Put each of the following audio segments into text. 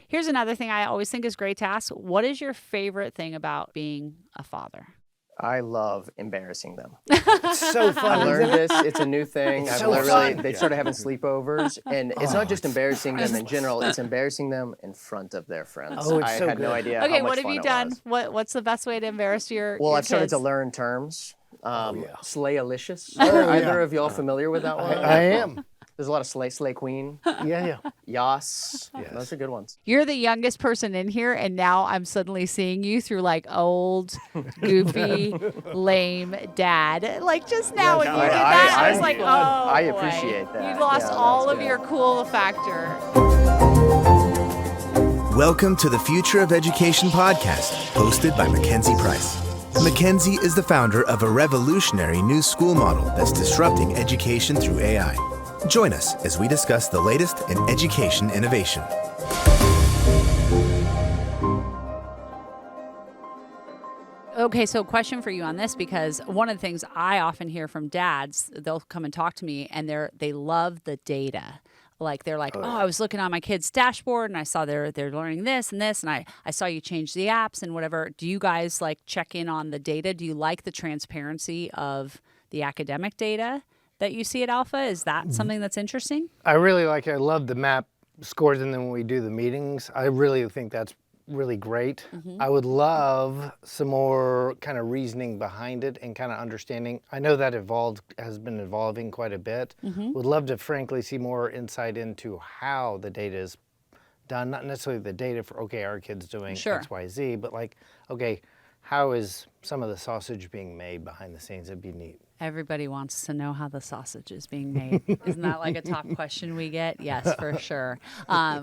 Here's another thing I always think is great to ask. What is your favorite thing about being a father? I love embarrassing them. It's so fun. I learned this. It's a new thing. It's so fun. They started having sleepovers, and it's not just embarrassing them in general. It's embarrassing them in front of their friends. Oh, it's I so had no good. idea Okay, how much what have fun you it done? was. What's the best way to embarrass your Well, your I've started kids? to learn terms. Slayalicious. Oh, Are either yeah. of y'all familiar with that one? I am. There's a lot of slay queen, Yeah. yas. Yes. Those are good ones. You're the youngest person in here, and now I'm suddenly seeing you through like old, goofy, lame dad. Like just now when you did that, I was like, oh, I boy. appreciate that. You lost Yeah, all that's of good. your cool factor. Welcome to the Future of Education podcast, hosted by MacKenzie Price. MacKenzie is the founder of a revolutionary new school model that's disrupting education through AI. Join us as we discuss the latest in education innovation. Okay, so question for you on this, because one of the things I often hear from dads, they'll come and talk to me, and they love the data. Like they're like, I was looking on my kid's dashboard and I saw they're learning this and this, and I saw you change the apps and whatever. Do you guys like check in on the data? Do you like the transparency of the academic data that you see at Alpha? Is that something that's interesting? I really like it. I love the map scores, and then when we do the meetings, I really think that's really great. I would love some more kind of reasoning behind it and kind of understanding. I know that has been evolving quite a bit. Would love to frankly see more insight into how the data is done, not necessarily the data for, okay, our kid's doing X, Y, Z, but like, okay, how is some of the sausage being made behind the scenes? It'd be neat. Everybody wants to know how the sausage is being made. Isn't that like a top question we get? Yes, for sure.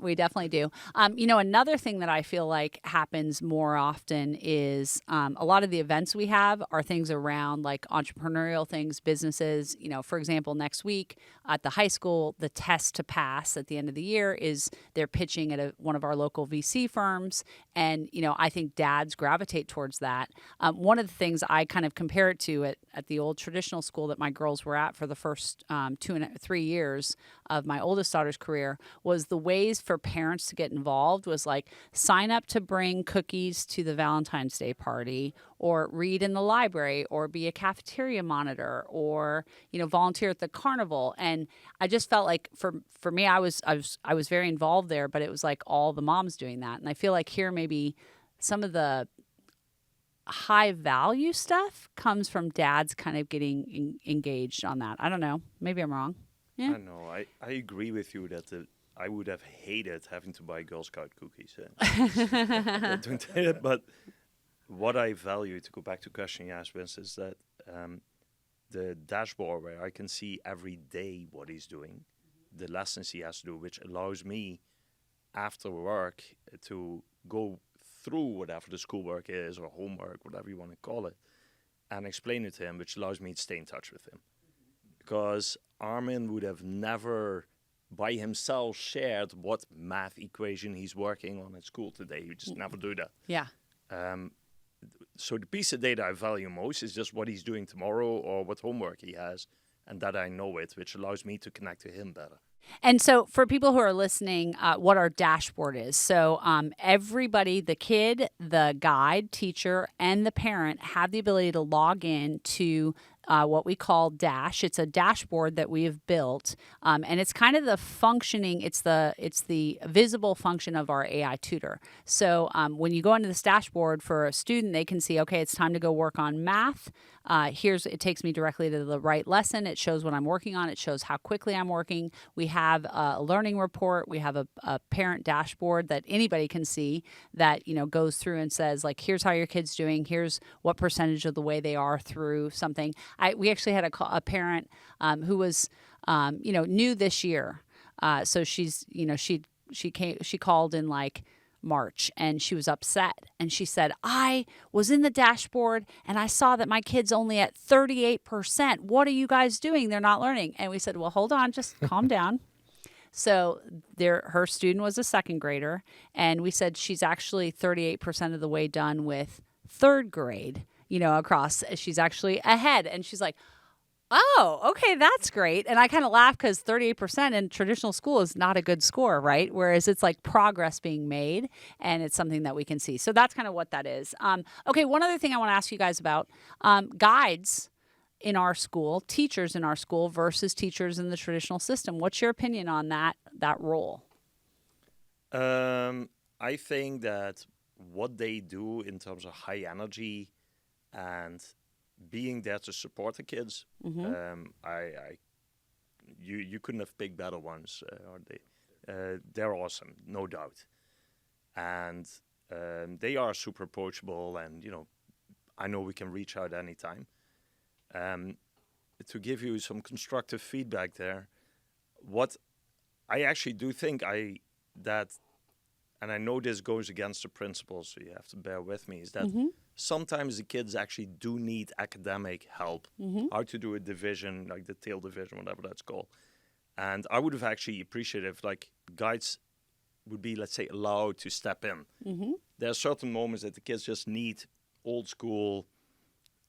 We definitely do. Another thing that I feel like happens more often is a lot of the events we have are things around like entrepreneurial things, businesses. For example, next week at the high school, the test to pass at the end of the year is they're pitching at one of our local VC firms. And, I think dads gravitate towards that. One of the things I kind of compare it to at the old traditional school that my girls were at for the first 3 years of my oldest daughter's career was the ways for parents to get involved was like sign up to bring cookies to the Valentine's Day party, or read in the library, or be a cafeteria monitor, or volunteer at the carnival. And I just felt like for me, I was very involved there, but it was like all the moms doing that. And I feel like here maybe some of the high value stuff comes from dads kind of getting engaged on that. I don't know. Maybe I'm wrong. Yeah. I know. I agree with you that I would have hated having to buy Girl Scout cookies. But what I value, to go back to question you asked, Vince, is that the dashboard where I can see every day what he's doing, the lessons he has to do, which allows me after work to go through whatever the schoolwork is or homework, whatever you want to call it, and explain it to him, which allows me to stay in touch with him. Because Armin would have never by himself shared what math equation he's working on at school today. He would just never do that. Yeah. So the piece of data I value most is just what he's doing tomorrow or what homework he has, and that I know it, which allows me to connect to him better. And so for people who are listening, what our dashboard is. So everybody, the kid, the guide, teacher, and the parent have the ability to log in to what we call Dash. It's a dashboard that we have built, and it's kind of the functioning. It's the visible function of our AI tutor. So when you go into this dashboard for a student, they can see, okay, it's time to go work on math. It takes me directly to the right lesson. It shows what I'm working on. It shows how quickly I'm working. We have a learning report. We have a parent dashboard that anybody can see that, goes through and says, like, here's how your kid's doing. Here's what percentage of the way they are through something. We actually had a parent who was, new this year. So she's, she called in like March, and she was upset, and she said, I was in the dashboard and I saw that my kid's only at 38%. What are you guys doing? They're not learning. And we said, well, hold on, just calm down. So her student was a second grader, and we said she's actually 38% of the way done with third grade, across. She's actually ahead. And she's like, Oh, okay, that's great. And I kind of laugh because 38% in traditional school is not a good score, right? Whereas it's like progress being made and it's something that we can see. So that's kind of what that is. Okay, one other thing I want to ask you guys about guides in our school, teachers in our school versus teachers in the traditional system. What's your opinion on that role? I think that what they do in terms of high energy and being there to support the kids, you couldn't have picked better ones. They're awesome, no doubt, and they are super approachable. And I know we can reach out anytime. To give you some constructive feedback there, what I actually do think and I know this goes against the principles, so you have to bear with me, is that sometimes the kids actually do need academic help, how to do a division, like the tail division, whatever that's called. And I would have actually appreciated if guides would be, let's say, allowed to step in. There are certain moments that the kids just need old school,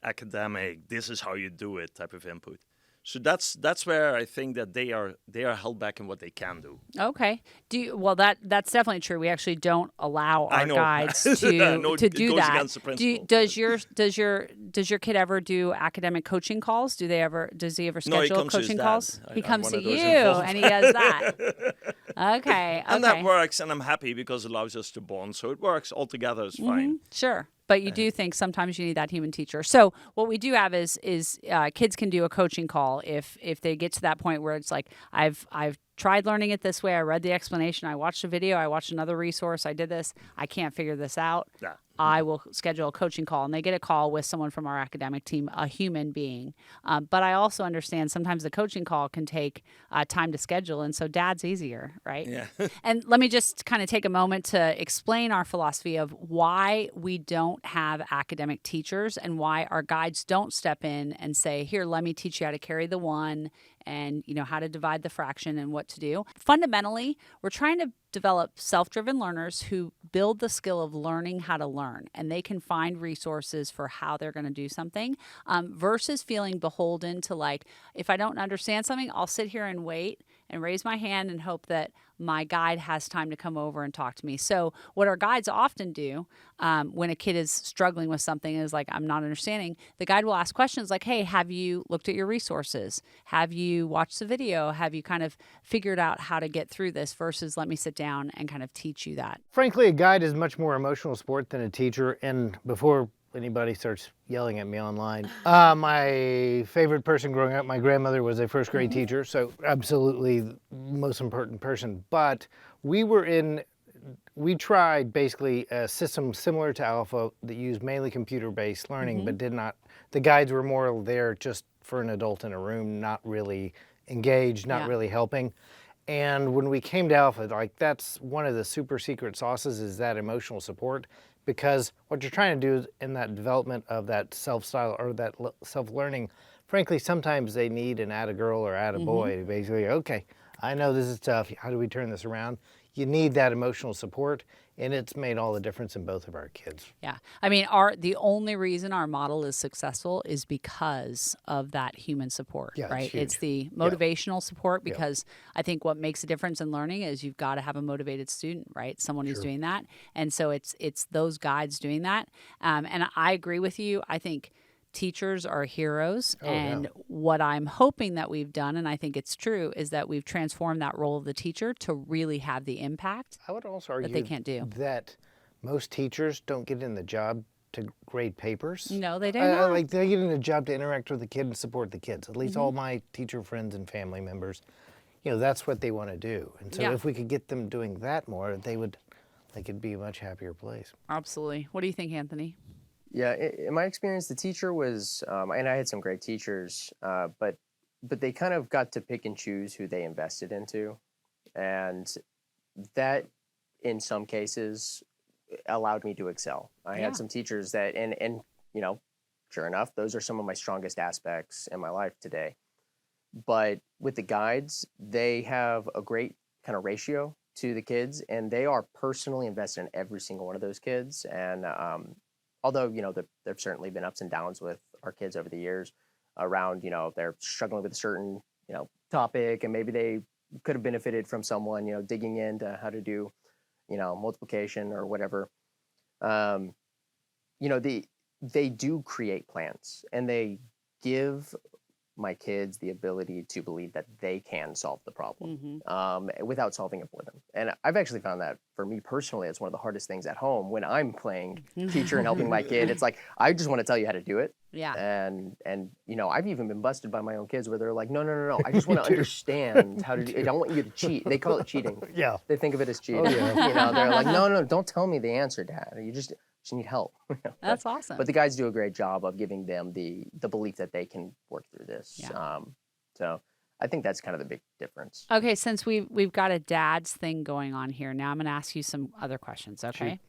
academic, this is how you do it type of input. So that's where I think that they are held back in what they can do. Okay. That's definitely true. We actually don't allow our guides to no, to do goes that. Against the principle. Does your kid ever do academic coaching calls? Does he ever schedule coaching calls? He comes to you and he does that. Okay. And that works, and I'm happy because it allows us to bond. So it works altogether. It's fine. Sure. But you do think sometimes you need that human teacher. So what we do have is kids can do a coaching call if they get to that point where it's like, I've tried learning it this way. I read the explanation. I watched a video. I watched another resource. I did this. I can't figure this out. Yeah. I will schedule a coaching call, and they get a call with someone from our academic team, a human being. But I also understand sometimes the coaching call can take time to schedule, and so dad's easier, right? Yeah. And let me just kind of take a moment to explain our philosophy of why we don't have academic teachers and why our guides don't step in and say, here, let me teach you how to carry the one and how to divide the fraction and what to do. Fundamentally, we're trying to develop self-driven learners who build the skill of learning how to learn, and they can find resources for how they're going to do something versus feeling beholden to if I don't understand something, I'll sit here and wait and raise my hand and hope that my guide has time to come over and talk to me. So what our guides often do when a kid is struggling with something is I'm not understanding, the guide will ask questions like, hey, have you looked at your resources? Have you watched the video? Have you kind of figured out how to get through this versus let me sit down and kind of teach you that? Frankly, a guide is much more emotional support than a teacher. And before anybody starts yelling at me online, my favorite person growing up, my grandmother was a first grade teacher, so absolutely the most important person. But we tried basically a system similar to Alpha that used mainly computer-based learning, but the guides were more there just for an adult in a room, not really engaged, not really helping. And when we came to Alpha, that's one of the super secret sauces is that emotional support, because what you're trying to do is in that development of that self-style or that self-learning, frankly, sometimes they need an atta-girl or atta-boy to basically, okay, I know this is tough. How do we turn this around? You need that emotional support, and it's made all the difference in both of our kids. Yeah. I mean, the only reason our model is successful is because of that human support, right? It's the motivational support because I think what makes a difference in learning is you've got to have a motivated student, right? Someone who's doing that. And so it's those guides doing that. And I agree with you. I think teachers are heroes. What I'm hoping that we've done, and I think it's true, is that we've transformed that role of the teacher to really have the impact I would also argue that they can't do. That most teachers don't get in the job to grade papers. No, they don't. They get in the job to interact with the kid and support the kids. At least all my teacher friends and family members, that's what they want to do. And so if we could get them doing that more, it'd be a much happier place. Absolutely. What do you think, Anthony? Yeah, in my experience, the teacher was, and I had some great teachers, but they kind of got to pick and choose who they invested into. And that, in some cases, allowed me to excel. I had some teachers that, and sure enough, those are some of my strongest aspects in my life today. But with the guides, they have a great kind of ratio to the kids, and they are personally invested in every single one of those kids. And although, there've certainly been ups and downs with our kids over the years, around, they're struggling with a certain, topic, and maybe they could have benefited from someone, digging into how to do, multiplication or whatever. um, they do create plans, and they give my kids the ability to believe that they can solve the problem without solving it for them. And I've actually found that for me personally, it's one of the hardest things at home when I'm playing teacher and helping my kid. It's like, I just want to tell you how to do it. Yeah. And I've even been busted by my own kids where they're like, no. I just want to understand how to do it. I don't want you to cheat. They call it cheating. Yeah. They think of it as cheating. Oh, yeah. They're like, no, don't tell me the answer, Dad. You just need help. That's awesome. But the guys do a great job of giving them the belief that they can work through this. Yeah. So I think that's kind of the big difference. Okay, since we've got a dad's thing going on here, now I'm going to ask you some other questions, okay?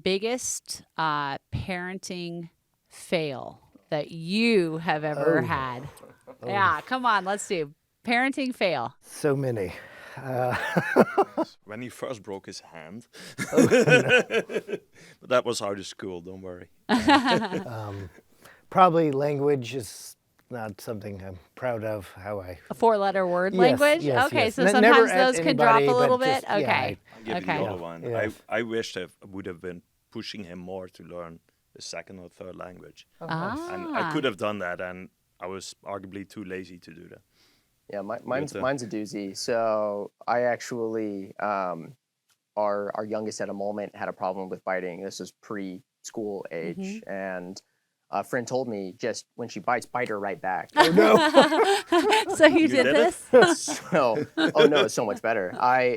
Biggest parenting fail that you have ever had? Yeah, come on, let's do parenting fail. So many. When he first broke his hand. But that was out of school, don't worry. Probably language is not something I'm proud of. How I A 4-letter word Yes, language? yes, okay, yes. so Never sometimes at those can drop a anybody, little but bit. just, yeah, Okay. I'll give Okay. you the other one. Yes. I wish I would have been pushing him more to learn the second or third language. Ah. And I could have done that, and I was arguably too lazy to do that. Yeah, mine's a doozy. So I actually, our youngest at a moment had a problem with biting. This was preschool age, and a friend told me, just when she bites, bite her right back. Oh no. So you did did it? this? So, oh no, it's so much better.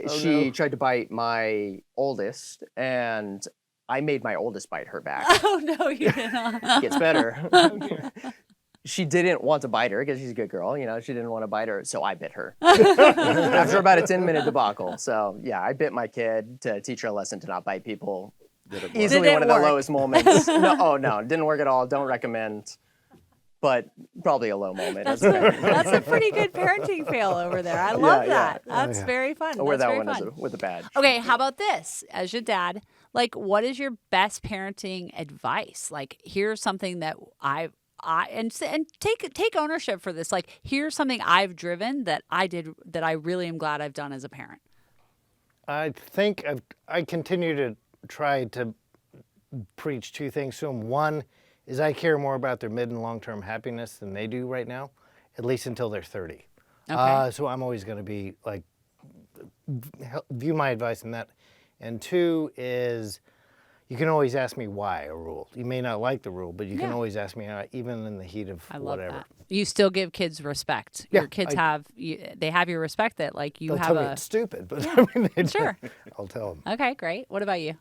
She tried to bite my oldest, and I made my oldest bite her back. Oh, no, you didn't. Gets better. She didn't want to bite her because she's a good girl. She didn't want to bite her, so I bit her after about a 10-minute debacle. So yeah, I bit my kid to teach her a lesson to not bite people. Easily Did it one of work? the lowest moments. No, it didn't work at all. Don't recommend. But probably a low moment. That's a pretty good parenting fail over there. I love Yeah. that. That's very fun. I'll wear That's that very one fun. with a badge. Okay, how about this? As your dad, like, what is your best parenting advice? Like, here's something that and take ownership for this. Like, here's something I've driven that I did that I really am glad I've done as a parent. I think I continue to try to preach two things to them. One is I care more about their mid and long-term happiness than they do right now, at least until they're 30. Okay. So I'm always going to be like, view my advice in that. And two is you can always ask me why a rule. You may not like the rule, but you can always ask me, even in the heat of I love whatever. that. You still give kids respect. Yeah, Your kids they have your respect that, like, you They'll have tell me it's stupid, but I mean, Sure. I'll tell them. Okay, great. What about you?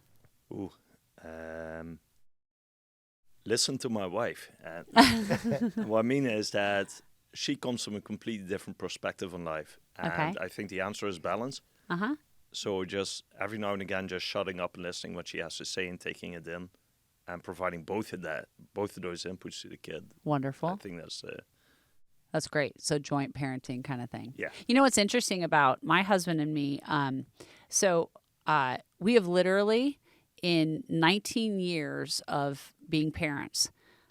Ooh. Listen to my wife. What I mean is that she comes from a completely different perspective on life. And Okay. I think the answer is balance. Uh-huh. So just every now and again, just shutting up and listening what she has to say and taking it in and providing both of those inputs to the kid. Wonderful. I think That's great. So joint parenting kind of thing. Yeah. You know what's interesting about my husband and me? We have literally, in 19 years of being parents,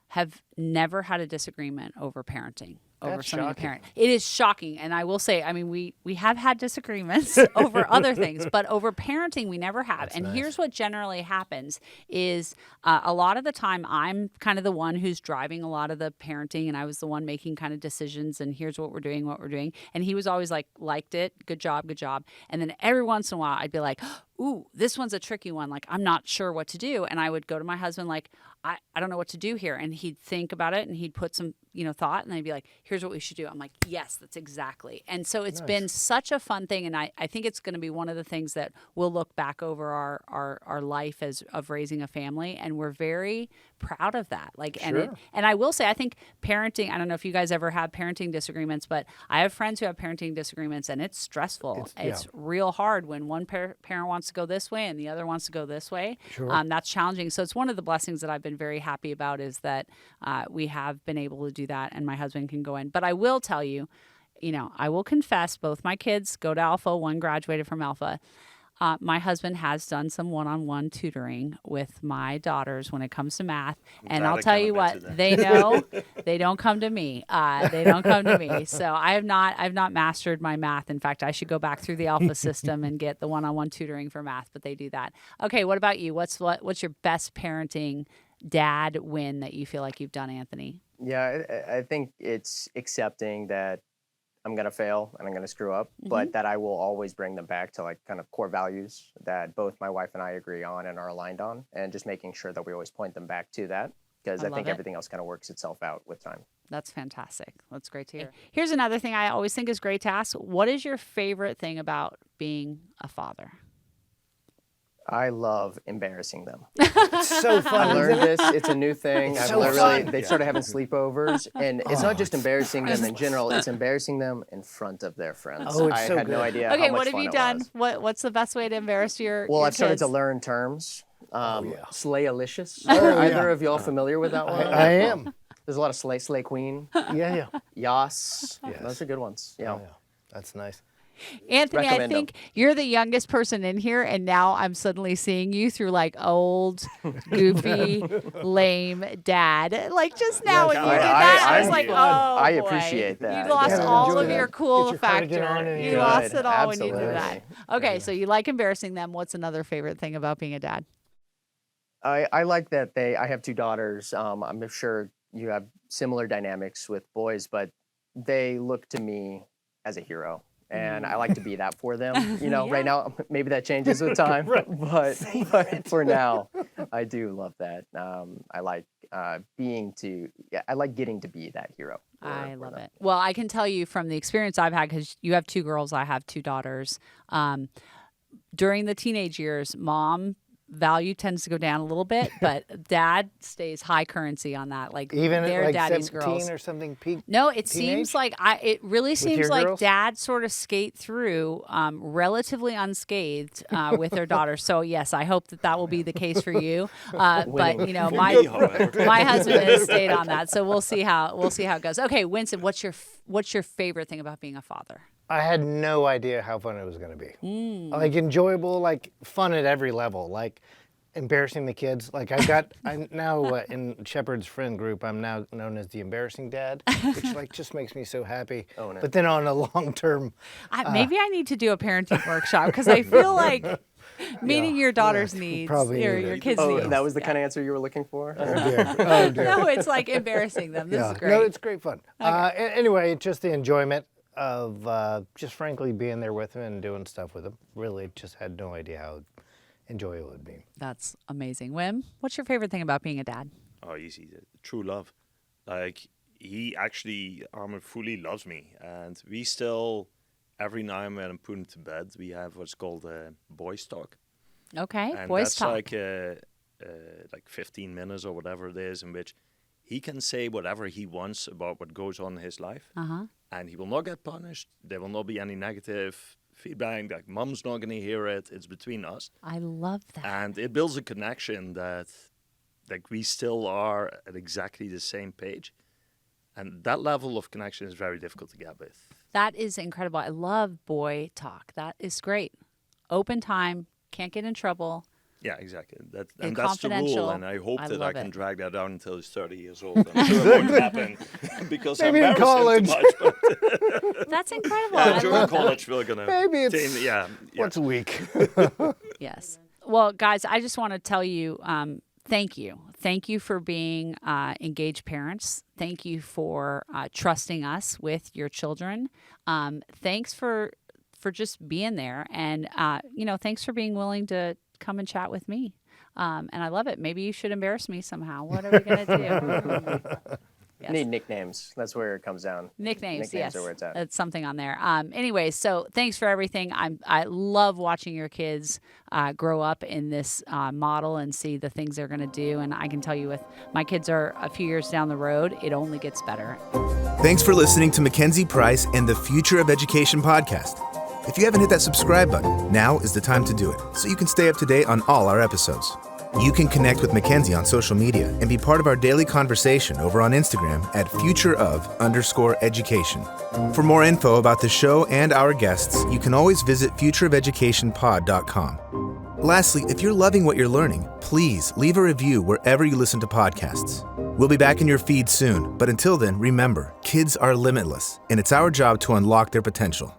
have never had a disagreement over parenting. Over That's something to shocking. parent. It is shocking. And I will say, I mean, we have had disagreements over other things, but over parenting, we never have. That's and nice. here's what generally happens is a lot of the time I'm kind of the one who's driving a lot of the parenting, and I was the one making kind of decisions, and here's what we're doing. And he was always like, liked it. Good job. And then every once in a while I'd be like, ooh, this one's a tricky one. Like, I'm not sure what to do. And I would go to my husband like, I don't know what to do here. And he'd think about it and he'd put some, thought, and I'd be like, here's what we should do. I'm like, yes, that's exactly. And so it's been such a fun thing. And I think it's going to be one of the things that we'll look back over our life of raising a family. And we're very proud of that. Like, Sure. and I will say, I think parenting, I don't know if you guys ever have parenting disagreements, but I have friends who have parenting disagreements, and it's stressful. It's real hard when one parent wants to go this way and the other wants to go this way. Sure. That's challenging. So it's one of the blessings that I've been very happy about is that we have been able to do that, and my husband can go in. But I will tell you, I will confess, both my kids go to Alpha. One graduated from Alpha. my husband has done some one-on-one tutoring with my daughters when it comes to math. And glad I'll I tell can you admit what, to that. they know they don't come to me. They don't come to me. So I've not mastered my math. In fact, I should go back through the alpha system and get the one-on-one tutoring for math, but they do that. Okay, what about you? What's your best parenting dad win that you feel like you've done, Anthony? Yeah, I think it's accepting that I'm going to fail and I'm going to screw up, but that I will always bring them back to like kind of core values that both my wife and I agree on and are aligned on, and just making sure that we always point them back to that, because I think everything else kind of works itself out with time. That's fantastic. That's great to hear. Here's another thing I always think is great to ask. What is your favorite thing about being a father? I love embarrassing them. It's so fun. I isn't learned it? this. It's a new thing. so They started having sleepovers, and it's not just embarrassing them in general. It's embarrassing them in front of their friends. Oh, it's I so had no good. idea Okay, how much what have fun you it done? was. What's the best way to embarrass your Well, your I've started kids? to learn terms. Slayalicious. Oh, Are yeah. either of y'all familiar with that one? I am. There's a lot of slay queen, Yeah. yas. Yes. Those are good ones. Yeah. Oh, yeah. That's nice. Anthony, I Recommend think you're the youngest person in here, and now I'm suddenly seeing you through like old, goofy, lame dad. Like just now when you did that, I was like, oh, I boy. appreciate that. You lost Yeah. all Enjoy of that. your cool Get your cardigan factor. on and You you're lost good. it all when you did that. Absolutely. Okay, so you like embarrassing them. What's another favorite thing about being a dad? I like that I have two daughters. I'm sure you have similar dynamics with boys, but they look to me as a hero. And I like to be that for them. You know, right now, maybe that changes with time, but for now, I do love that. I like I like getting to be that hero. I love it. Well, I can tell you from the experience I've had, because you have two girls, I have two daughters. During the teenage years, mom value tends to go down a little bit, but dad stays high currency on that. Like Even they're at like daddy's 17 girls. or something peak. No, it teenage? seems like it really seems your like girls? dads sort of skate through relatively unscathed with their daughters. So yes, I hope that will be the case for you. But you know, For me, however. my husband has stayed on that, so we'll see how it goes. Okay, Winston, what's your favorite thing about being a father? I had no idea how fun it was going to be. Like enjoyable, like fun at every level. Like embarrassing the kids. Like I'm now in Shepard's friend group, I'm now known as the embarrassing dad, which like just makes me so happy. Oh, no. But then on a long term, Maybe I need to do a parenting workshop, because I feel like meeting your daughter's needs probably or need your it. kids' Oh, needs. that was the kind of answer you were looking for? oh dear, oh dear. No, it's like embarrassing them. This is great. No, it's great fun. Anyway, just the enjoyment of just frankly being there with him and doing stuff with him. Really just had no idea how enjoyable it would be. That's amazing. Wim, what's your favorite thing about being a dad? Oh, easy. True love. Like, he actually fully loves me. And we still, every night when I'm putting him to bed, we have what's called a boys talk. Okay, And boys that's talk. like 15 minutes or whatever it is, in which he can say whatever he wants about what goes on in his life. Uh-huh. And he will not get punished. There will not be any negative feedback. Like, mom's not going to hear it. It's between us. I love that. And it builds a connection that like we still are at exactly the same page. And that level of connection is very difficult to get with. That is incredible. I love boy talk. That is great. Open time, can't get in trouble. Yeah, exactly. And And that's the confidential. rule. And I hope I that I love can it. drag that down until he's 30 years old. I'm sure it won't happen because Maybe in I'm embarrassed him too much. But That's incredible. yeah, I during love that. college, we're going to... Maybe it's yeah. once a week. Yes. Well, guys, I just want to tell you, thank you. Thank you for being engaged parents. Thank you for trusting us with your children. Thanks for just being there. And, thanks for being willing to come and chat with me. And I love it. Maybe you should embarrass me somehow. What are we going to do? Yes. Need nicknames. That's where it comes down. Nicknames, Nicknames yes. are where it's at. That's something on there. Anyways, so thanks for everything. I love watching your kids grow up in this model and see the things they're going to do. And I can tell you, with my kids are a few years down the road, it only gets better. Thanks for listening to MacKenzie Price and the Future of Education podcast. If you haven't hit that subscribe button, now is the time to do it so you can stay up to date on all our episodes. You can connect with MacKenzie on social media and be part of our daily conversation over on Instagram at futureof_education. For more info about the show and our guests, you can always visit futureofeducationpod.com. Lastly, if you're loving what you're learning, please leave a review wherever you listen to podcasts. We'll be back in your feed soon, but until then, remember, kids are limitless, and it's our job to unlock their potential.